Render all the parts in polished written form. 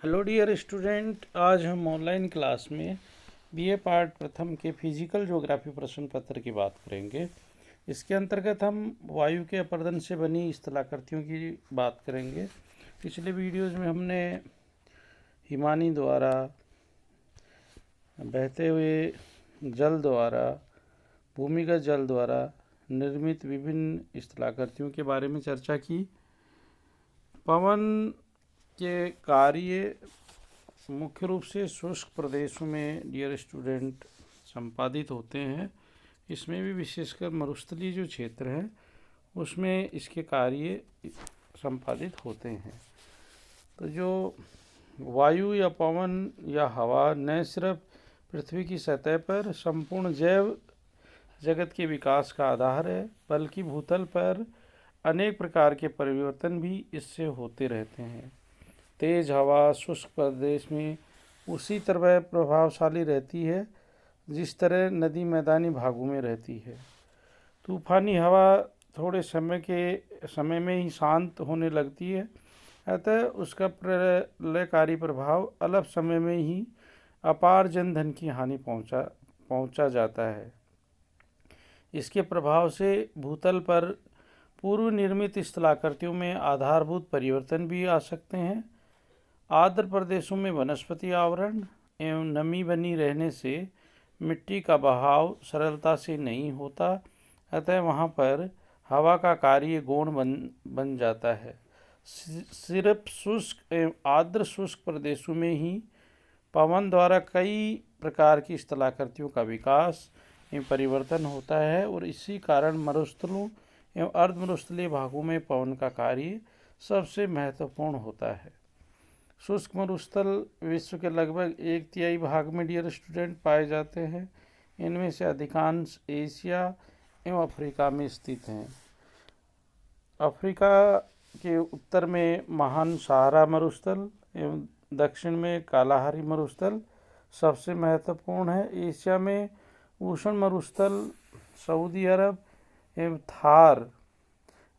Hello dear student, आज हम online class में बीए पार्ट प्रथम के फिजिकल ज्योग्राफी प्रश्न पत्र की बात करेंगे। इसके अंतर्गत हम वायु के अपर्दन से बनी स्थलाकृतियों की बात करेंगे। पिछले वीडियोज़ में हमने हिमानी द्वारा बहते हुए जल द्वारा भूमिगत जल द्वारा निर्मित विभिन्न स्थलाकृतियों के बारे में चर्चा की। पवन के कार्य मुख्य रूप से शुष्क प्रदेशों में डियर स्टूडेंट संपादित होते हैं। इसमें भी विशेषकर मरुस्थलीय जो क्षेत्र है उसमें इसके कार्य संपादित होते हैं। तो जो वायु या पवन या हवा न सिर्फ पृथ्वी की सतह पर संपूर्ण जैव जगत के विकास का आधार है, बल्कि भूतल पर अनेक प्रकार के परिवर्तन भी इससे होते रहते हैं। तेज हवा शुष्क प्रदेश में उसी तरह प्रभावशाली रहती है जिस तरह नदी मैदानी भागों में रहती है। तूफानी हवा थोड़े समय में ही शांत होने लगती है, अतः उसका प्रलयकारी प्रभाव अल्प समय में ही अपार जनधन की हानि पहुंचा जाता है। इसके प्रभाव से भूतल पर पूर्व निर्मित स्थलाकृतियों में आधारभूत परिवर्तन भी आ सकते हैं। आर्द्र प्रदेशों में वनस्पति आवरण एवं नमी बनी रहने से मिट्टी का बहाव सरलता से नहीं होता, अतः वहाँ पर हवा का कार्य गौण बन जाता है। सिर्फ शुष्क एवं आर्द्र शुष्क प्रदेशों में ही पवन द्वारा कई प्रकार की स्थलाकृतियों का विकास एवं परिवर्तन होता है और इसी कारण मरुस्थलों एवं अर्धमरुस्थलीय भागों में पवन का कार्य सबसे महत्वपूर्ण होता है। शुष्क मरुस्थल विश्व के लगभग 1/3 भाग में डियर स्टूडेंट पाए जाते हैं। इनमें से अधिकांश एशिया एवं अफ्रीका में स्थित हैं। अफ्रीका के उत्तर में महान सहारा मरुस्थल एवं दक्षिण में कालाहारी मरुस्थल सबसे महत्वपूर्ण है। एशिया में उष्ण मरुस्थल सऊदी अरब एवं थार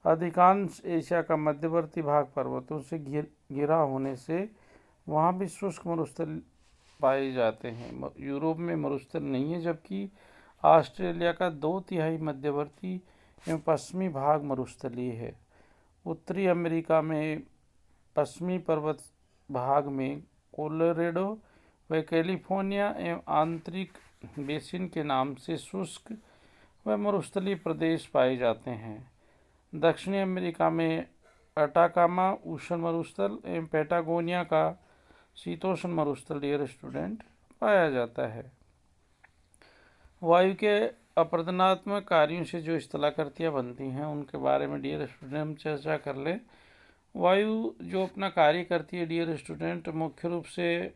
अधिकांश एशिया का मध्यवर्ती भाग पर्वतों से घिरा होने से वहाँ भी शुष्क मरुस्थल पाए जाते हैं। यूरोप में मरुस्थल नहीं है, जबकि ऑस्ट्रेलिया का 2/3 मध्यवर्ती एवं पश्चिमी भाग मरुस्थलीय है। उत्तरी अमेरिका में पश्चिमी पर्वत भाग में कोलोराडो व कैलिफोर्निया एवं आंतरिक बेसिन के नाम से शुष्क व मरुस्थलीय प्रदेश पाए जाते हैं। दक्षिणी अमेरिका में अटाकामा उष्ण मरुस्थल एवं पैटागोनिया का शीतोष्ण मरुस्थल डियर स्टूडेंट पाया जाता है। वायु के अपर्दनात्मक कार्यों से जो स्थलाकृतियाँ बनती हैं उनके बारे में डियर स्टूडेंट हम चर्चा कर लें। वायु जो अपना कार्य करती है डियर स्टूडेंट मुख्य रूप से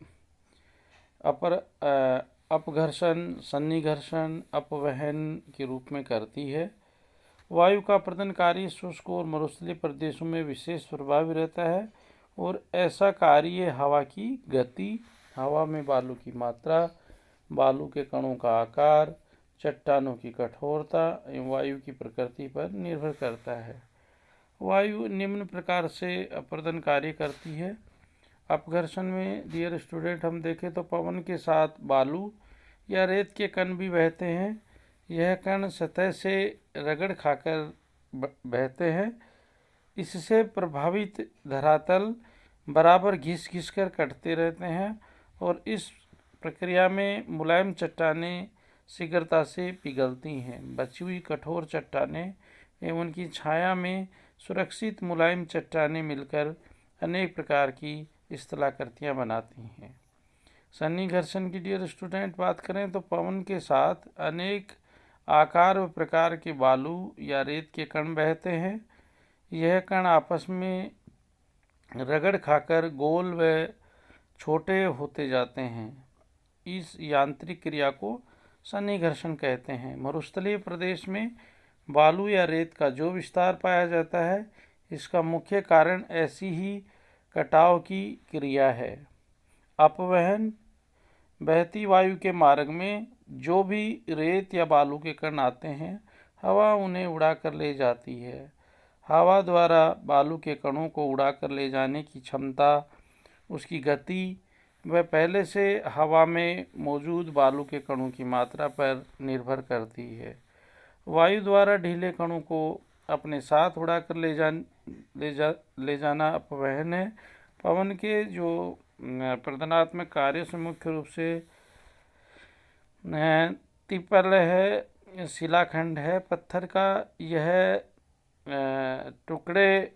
अपघर्षण, सन्निघर्षण, अपवहन के रूप में करती है। वायु का अपर्दन कार्य शुष्क और मरुस्थलीय प्रदेशों में विशेष प्रभावी रहता है और ऐसा कार्य हवा की गति, हवा में बालू की मात्रा, बालू के कणों का आकार, चट्टानों की कठोरता एवं वायु की प्रकृति पर निर्भर करता है। वायु निम्न प्रकार से अपर्दन कार्य करती है। अपघर्षण में डियर स्टूडेंट हम देखें तो पवन के साथ बालू या रेत के कण भी बहते हैं। यह कण सतह से रगड़ खाकर बहते हैं। इससे प्रभावित धरातल बराबर घिस घिस कर कटते रहते हैं और इस प्रक्रिया में मुलायम चट्टानें शीघ्रता से पिघलती हैं। बची हुई कठोर चट्टानें एवं उनकी छाया में सुरक्षित मुलायम चट्टानें मिलकर अनेक प्रकार की स्थलाकृतियाँ बनाती हैं। सन्निघर्षण की डियर स्टूडेंट बात करें तो पवन के साथ अनेक आकार व प्रकार के बालू या रेत के कण बहते हैं। यह कण आपस में रगड़ खाकर गोल व छोटे होते जाते हैं। इस यांत्रिक क्रिया को सन्निघर्षण कहते हैं। मरुस्थलीय प्रदेश में बालू या रेत का जो विस्तार पाया जाता है, इसका मुख्य कारण ऐसी ही कटाव की क्रिया है। अपवहन, बहती वायु के मार्ग में जो भी रेत या बालू के कण आते हैं, हवा उन्हें उड़ा कर ले जाती है। हवा द्वारा बालू के कणों को उड़ा कर ले जाने की क्षमता उसकी गति वह पहले से हवा में मौजूद बालू के कणों की मात्रा पर निर्भर करती है। वायु द्वारा ढीले कणों को अपने साथ उड़ाकर ले जाना अपवहन है। पवन के जो प्रदनात्मक कार्य से मुख्य रूप से तिपल है, शिलाखंड है, पत्थर का यह टुकड़े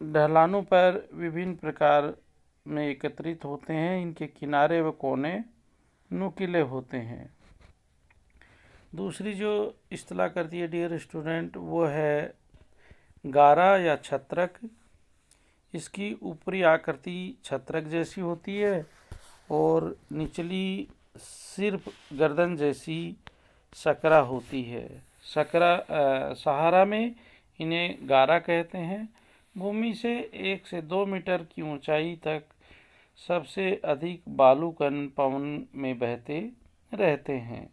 ढलानों पर विभिन्न प्रकार में एकत्रित होते हैं। इनके किनारे व कोने नुकीले होते हैं। दूसरी जो इस्तेलाह करती है डियर स्टूडेंट वो है गारा या छत्रक। इसकी ऊपरी आकृति छत्रक जैसी होती है और निचली सिर्फ गर्दन जैसी सकरा होती है। सहारा में इन्हें गारा कहते हैं। भूमि से 1 से 2 मीटर की ऊंचाई तक सबसे अधिक बालू कण पवन में बहते रहते हैं।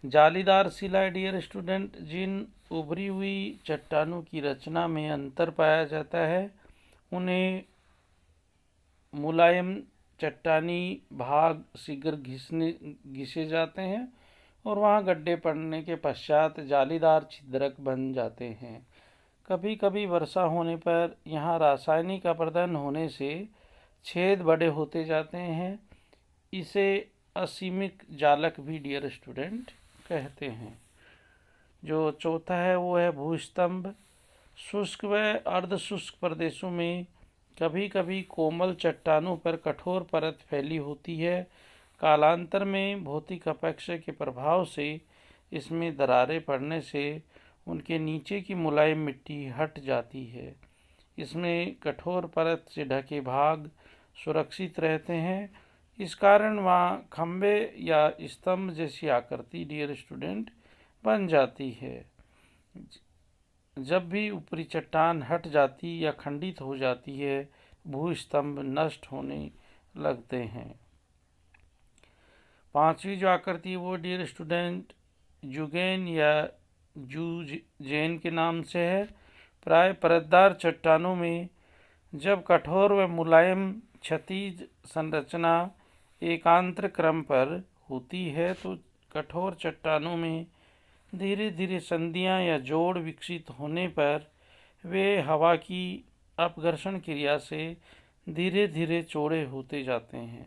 जालीदार शिला डियर स्टूडेंट, जिन उभरी हुई चट्टानों की रचना में अंतर पाया जाता है उन्हें मुलायम चट्टानी भाग शीघ्र घिसे जाते हैं और वहां गड्ढे पड़ने के पश्चात जालीदार छिद्रक बन जाते हैं। कभी कभी वर्षा होने पर यहाँ रासायनिक अपरदन होने से छेद बड़े होते जाते हैं। इसे असीमित जालक भी डियर स्टूडेंट कहते हैं। जो चौथा है वो है भूस्तंभ। शुष्क व अर्धशुष्क प्रदेशों में कभी कभी कोमल चट्टानों पर कठोर परत फैली होती है। कालांतर में भौतिक अपक्षय के प्रभाव से इसमें दरारें पड़ने से उनके नीचे की मुलायम मिट्टी हट जाती है। इसमें कठोर परत से ढके भाग सुरक्षित रहते हैं। इस कारण वहाँ खंभे या स्तंभ जैसी आकृति डियर स्टूडेंट बन जाती है। जब भी ऊपरी चट्टान हट जाती या खंडित हो जाती है भूस्तंभ नष्ट होने लगते हैं। पांचवी जो आकृति वो डियर स्टूडेंट जुगेन या जूजेन के नाम से है। प्राय परतदार चट्टानों में जब कठोर व मुलायम क्षैतिज संरचना एकांतर क्रम पर होती है तो कठोर चट्टानों में धीरे धीरे संधियां या जोड़ विकसित होने पर वे हवा की अपघर्षण क्रिया से धीरे धीरे चौड़े होते जाते हैं।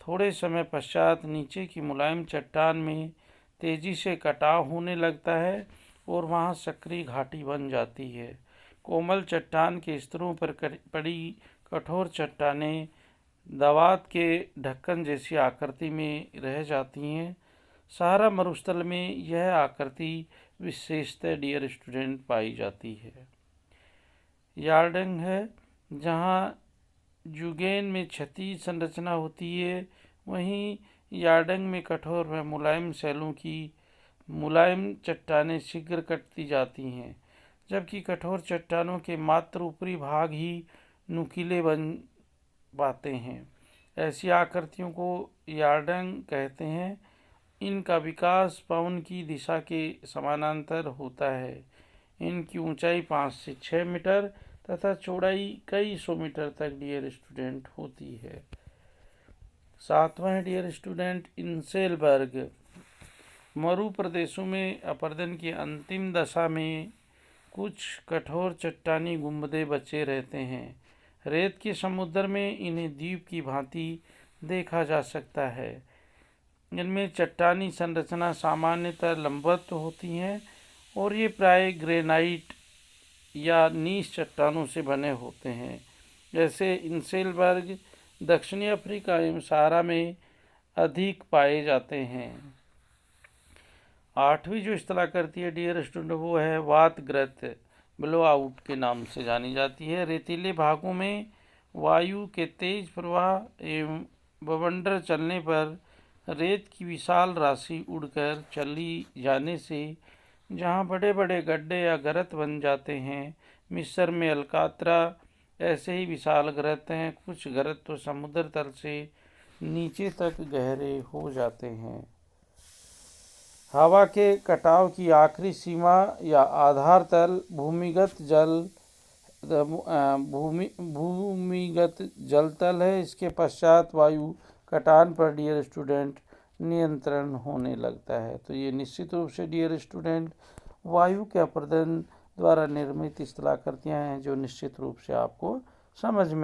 थोड़े समय पश्चात नीचे की मुलायम चट्टान में तेजी से कटाव होने लगता है और वहां सक्रिय घाटी बन जाती है। कोमल चट्टान के स्तरों पर पड़ी कठोर चट्टानें दवात के ढक्कन जैसी आकृति में रह जाती हैं। सहारा मरुस्थल में यह आकृति विशेषतः डियर स्टूडेंट पाई जाती है। यार्डंग है, जहाँ जुगेन में क्षैतिज संरचना होती है वहीं यार्डंग में कठोर व मुलायम शैलों की मुलायम चट्टानें शीघ्र कटती जाती हैं, जबकि कठोर चट्टानों के मात्र ऊपरी भाग ही नुकीले बन पाते हैं। ऐसी आकृतियों को यार्डंग कहते हैं। इनका विकास पवन की दिशा के समानांतर होता है। इनकी ऊंचाई 5 से 6 मीटर तथा चौड़ाई कई 100 मीटर तक डियर स्टूडेंट होती है। सातवां डियर स्टूडेंट इंसेलबर्ग। मरु प्रदेशों में अपरदन की अंतिम दशा में कुछ कठोर चट्टानी गुंबदें बचे रहते हैं। रेत के समुद्र में इन्हें द्वीप की भांति देखा जा सकता है। इनमें चट्टानी संरचना सामान्यतः लंबवत होती हैं और ये प्राय ग्रेनाइट या नीस चट्टानों से बने होते हैं। जैसे इंसेलबर्ग दक्षिणी अफ्रीका एवं सहारा में अधिक पाए जाते हैं। आठवीं जो इस्तेलाह करती है डियर स्टूडेंट वो है वातग्रत ब्लो आउट के नाम से जानी जाती है। रेतीले भागों में वायु के तेज प्रवाह एवं बवंडर चलने पर रेत की विशाल राशि उड़कर चली जाने से जहाँ बड़े बड़े गड्ढे या गरत बन जाते हैं। मिस्र में अलकात्रा ऐसे ही विशाल गरत हैं। कुछ गरत तो समुद्र तल से नीचे तक गहरे हो जाते हैं। हवा के कटाव की आखिरी सीमा या आधार तल भूमिगत जल भूमिगत जल तल है। इसके पश्चात वायु कटान पर डियर स्टूडेंट नियंत्रण होने लगता है। तो ये निश्चित रूप से डियर स्टूडेंट वायु के अपरदन द्वारा निर्मित स्थलाकृतियाँ हैं जो निश्चित रूप से आपको समझ में